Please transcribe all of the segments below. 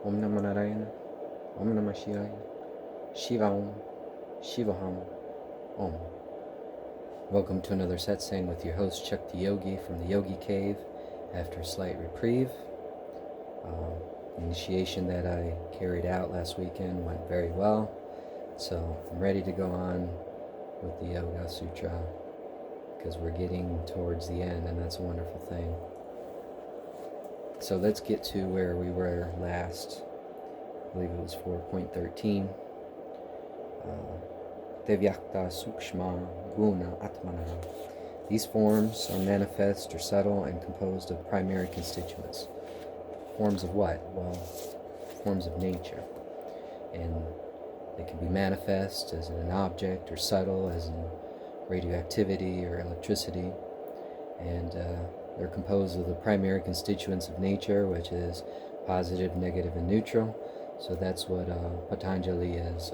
Om Namah Narayana, Om Namah Shivaya, Shiva Om, Shiva Ham, Om. Welcome to another Satsang with your host Chuck the Yogi from the Yogi Cave after a slight reprieve. The initiation that I carried out last weekend went very well, so I'm ready to go on with the Yoga Sutra because we're getting towards the end, and that's a wonderful thing. So let's get to where we were last. I believe it was 4.13. Devyakta Sukshma Guna Atmana. These forms are manifest or subtle and composed of primary constituents. Forms of what? Well, forms of nature. And they can be manifest as an object or subtle as in radioactivity or electricity. And they're composed of the primary constituents of nature, which is positive, negative, and neutral. So that's what Patanjali is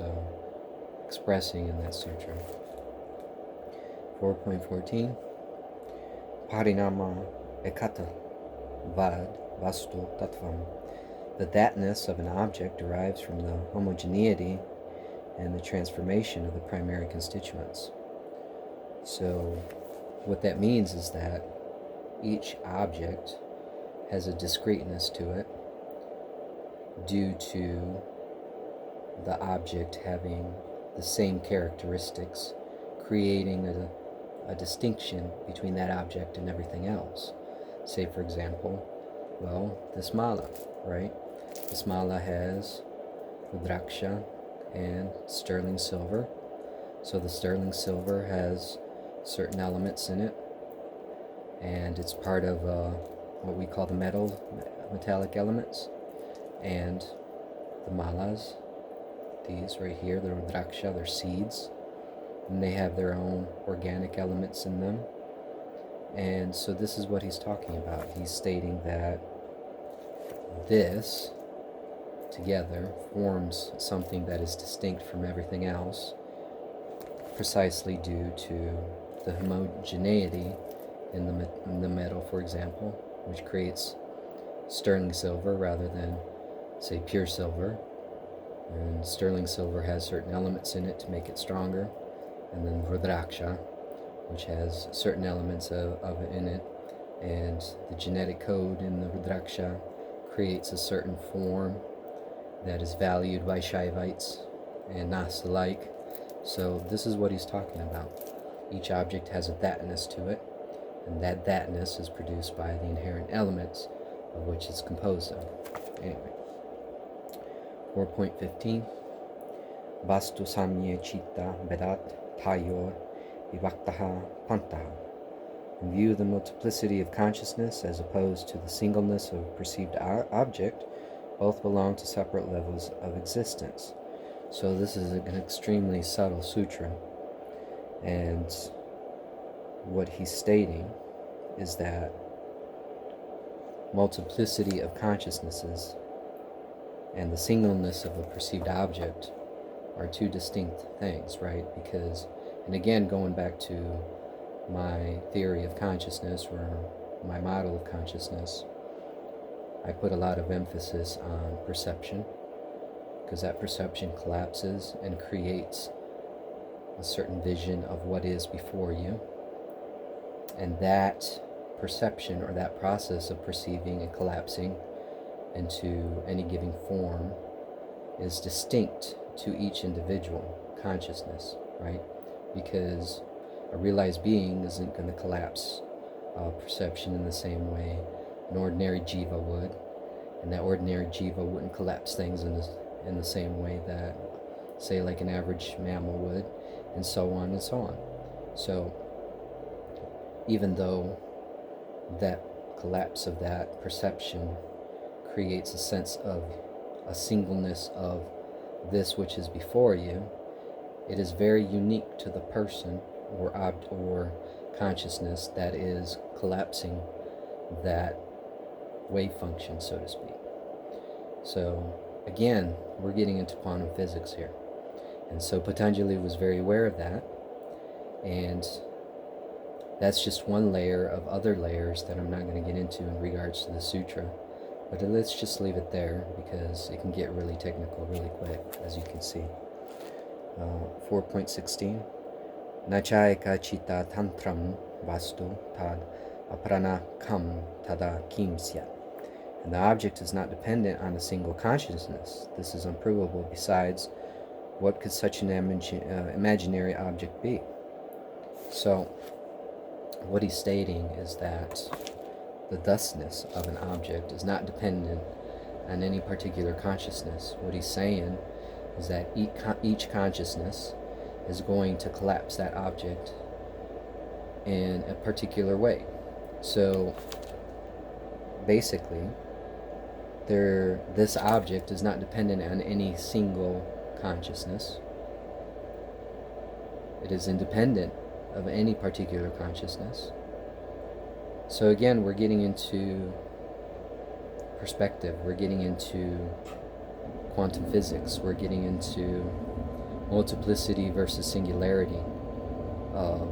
expressing in that sutra. 4.14 Parinama ekata vad vastu tattvam. The thatness of an object derives from the homogeneity and the transformation of the primary constituents. So what that means is that each object has a discreteness to it due to the object having the same characteristics, creating a distinction between that object and everything else. Say, for example, well, this mala, right? This mala has rudraksha and sterling silver. So the sterling silver has certain elements in it, and it's part of what we call the metallic elements. And the malas, these right here, the rudraksha, they're seeds, and they have their own organic elements in them. And so this is what he's talking about. He's stating that this together forms something that is distinct from everything else, precisely due to the homogeneity in the metal, for example, which creates sterling silver rather than, say, pure silver. And sterling silver has certain elements in it to make it stronger. And then rudraksha, which has certain elements of it in it. And the genetic code in the rudraksha creates a certain form that is valued by Shaivites and Nas alike. So this is what he's talking about. Each object has a thatness to it, and that thatness is produced by the inherent elements of which it's composed of. Anyway, 4.15 Vastu samye chitta vedat tayor vivaktaha pantaha. In view of the multiplicity of consciousness as opposed to the singleness of perceived object, both belong to separate levels of existence. So this is an extremely subtle sutra, and what he's stating is that multiplicity of consciousnesses and the singleness of a perceived object are two distinct things, right? Because, and again, going back to my theory of consciousness, or my model of consciousness, I put a lot of emphasis on perception, because that perception collapses and creates a certain vision of what is before you. And that perception, or that process of perceiving and collapsing into any given form, is distinct to each individual consciousness, right? Because a realized being isn't going to collapse perception in the same way an ordinary jiva would, and that ordinary jiva wouldn't collapse things in the same way that, say, like an average mammal would, and so on and so on. So even though that collapse of that perception creates a sense of a singleness of this which is before you, it is very unique to the person or consciousness that is collapsing that wave function, so to speak. So again, we're getting into quantum physics here, and so Patanjali was very aware of that, and that's just one layer of other layers that I'm not going to get into in regards to the sutra. But let's just leave it there because it can get really technical really quick, as you can see. 4.16 Nachaika chita tantram vastu tad aparana kam tada kimsya. And the object is not dependent on a single consciousness. This is unprovable. Besides, what could such an imaginary object be? So, what he's stating is that the thusness of an object is not dependent on any particular consciousness. What he's saying is that each consciousness is going to collapse that object in a particular way. So, basically, this object is not dependent on any single consciousness. It is independent of any particular consciousness. So again, we're getting into perspective, we're getting into quantum physics, we're getting into multiplicity versus singularity of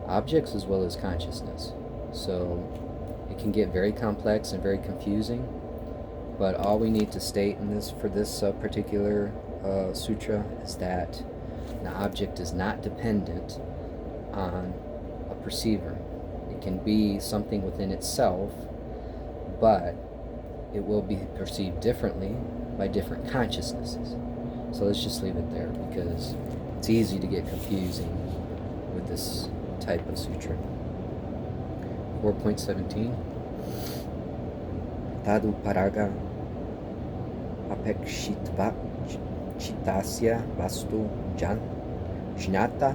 objects as well as consciousness. So it can get very complex and very confusing, but all we need to state in this for this particular sutra is that the object is not dependent on a perceiver. It can be something within itself, but it will be perceived differently by different consciousnesses. So let's just leave it there because it's easy to get confusing with this type of sutra. 4.17 Tadu paraga apekshitva chitasya vastu jan jnata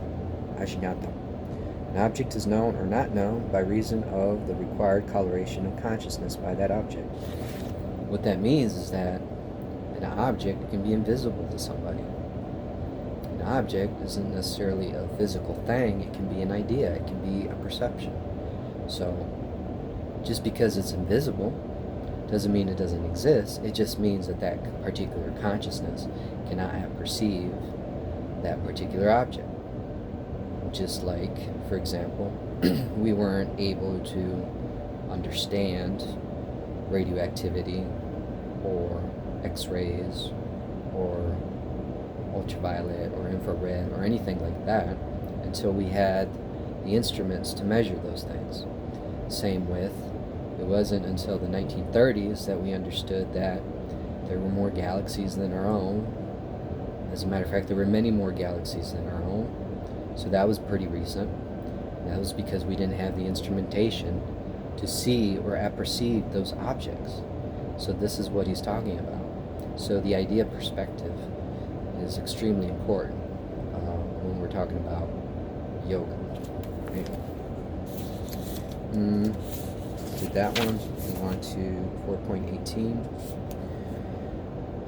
ajnata. An object is known or not known by reason of the required coloration of consciousness by that object. What that means is that an object can be invisible to somebody. An object isn't necessarily a physical thing, it can be an idea, it can be a perception. So, just because it's invisible doesn't mean it doesn't exist, it just means that that particular consciousness cannot perceive that particular object. Just like, for example, we weren't able to understand radioactivity or X-rays or ultraviolet or infrared or anything like that until we had the instruments to measure those things. Same with, it wasn't until the 1930s that we understood that there were more galaxies than our own. As a matter of fact, there were many more galaxies than our own. So that was pretty recent. And that was because we didn't have the instrumentation to see or apperceive those objects. So this is what he's talking about. So the idea of perspective is extremely important when we're talking about yoga. Okay. Did that one. Move on to 4.18.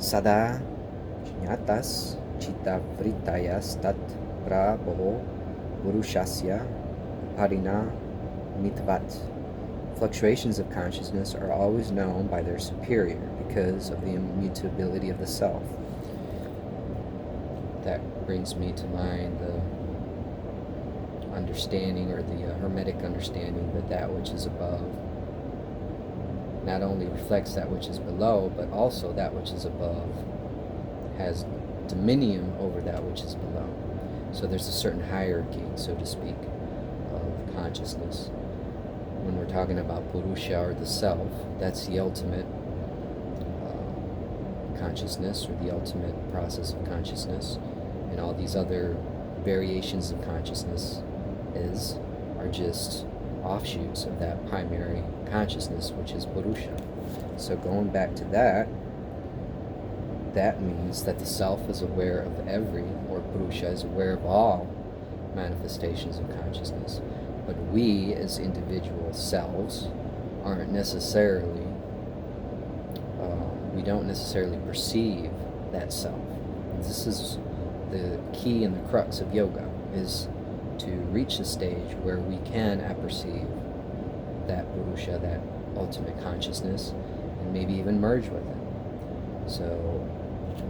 Sada jnatas chittavritayas tat prabho purushasya parinama. Fluctuations of consciousness are always known by their superior because of the immutability of the self. That brings me to mind the understanding, or the Hermetic understanding, that that which is above not only reflects that which is below, but also that which is above has dominion over that which is below. So there's a certain hierarchy, so to speak, of consciousness. When we're talking about Purusha, or the self, that's the ultimate consciousness, or the ultimate process of consciousness, and all these other variations of consciousness are just offshoots of that primary consciousness, which is Purusha. So going back to that means that the self is aware of every, or Purusha is aware of all manifestations of consciousness. But we, as individual selves, aren't necessarily, we don't necessarily perceive that self. This is the key and the crux of yoga, is to reach a stage where we can apperceive that Purusha, that ultimate consciousness, and maybe even merge with it. So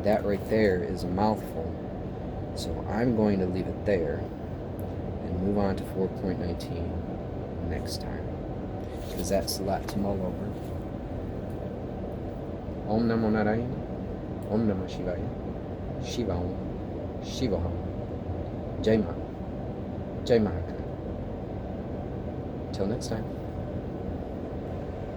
that right there is a mouthful. So I'm going to leave it there and move on to 4.19 next time, because that's a lot to mull over. Om Namo Narayana, Om Namo Shivaya, Shiva Om, Shiva Om. Jai Ma, Jai Mahakal. Till next time.